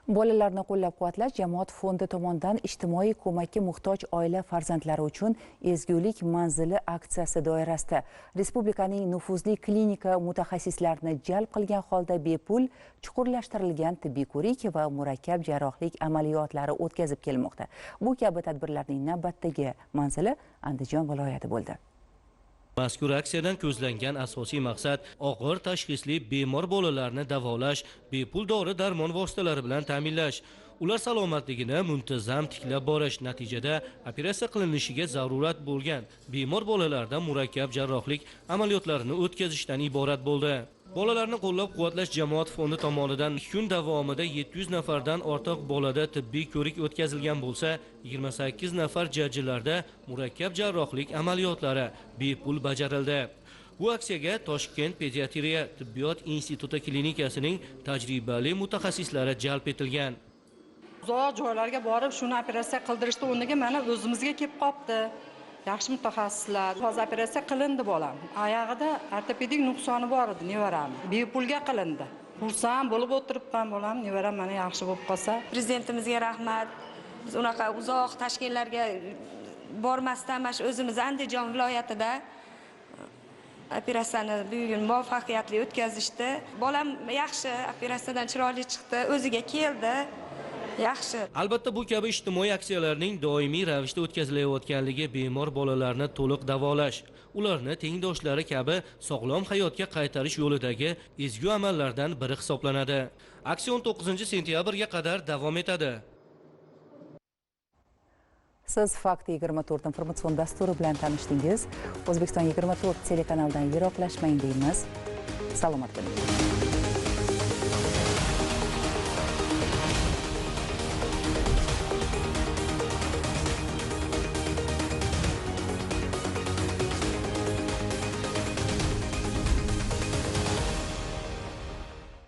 Bolalarni qo'llab-quvvatlash jamoat fondi tomonidan ijtimoiy ko'makka muhtoj oila farzandlari uchun ezgulik manzili aksiyasi doirasida respublikaning nufuzli klinika mutaxassislarini jalb qilgan holda bepul chuqurlashtirilgan tibbiy ko'rik va murakkab jarrohlik amaliyotlari o'tkazib kelmoqda. Bu kabi tadbirlarning navbatdagi manzili Andijon viloyati bo'ldi. Mazkur aksiyadan ko'zlangan asosiy maqsad og'ir tashxisli bemor bolalarni davolash, bepul dori-darmon vositalari bilan ta'minlash. Ular salomatligini muntazam tiklab borish, natijada operatsiya qilinishiga zarurat bo'lgan bemor bolalarda murakkab jarrohlik amaliyotlarini o'tkazishdan iborat bo'ldi. Bolalarni qo'llab-quvvatlash jamoat fondi tomonidan 2 kun davomida 700 nafardan ortiq bolada tibbiy ko'rik o'tkazilgan bo'lsa, 28 nafar jajjilarda murakkab jarrohlik amaliyotlari bepul bajarildi. Bu aksiyaga Toshkent pediatriya tibbiyot instituti klinikasining tajribali mutaxassislari jalb etilgan. Uzoq joylarga borib, shuni operatsiya qildirishdi, o'rniga mana o'zimizga kelib qopti. Yaxshi mutaxassislar. Hozir operatsiya qilindi bolam. Oyog'ida ortopedik nuqsoni bor edi, nevaram. Bepulga qilindi. Xursand bo'lib o'tiribman bolam, nevaram mana yaxshi bo'lib qolsa. Prezidentimizga rahmat. Biz unaqa uzoq tashkillarga bormasdan mana shu o'zimiz Andijon viloyatida operatsiyani bugun muvaffaqiyatli o'tkazishdi. Bolam yaxshi, operatsiyadan chiroyli chiqdi, o'ziga keldi. Yaxshi. Albatta bu kabi ijtimoiy aksiyalarning doimiy ravishda o'tkazilayotganligi bemor bolalarni to'liq davolash, ularni tengdoshlari kabi sog'lom hayotga qaytarish yo'lidagi ezgu amallardan biri hisoblanadi. Aksiya 19-sentyabrga qadar davom etadi. Siz Fakt 24 informatsion dasturi bilan tanishdingiz. O'zbekiston 24 telekanalidan yiroqlashmang deymiz. Salomat bo'ling.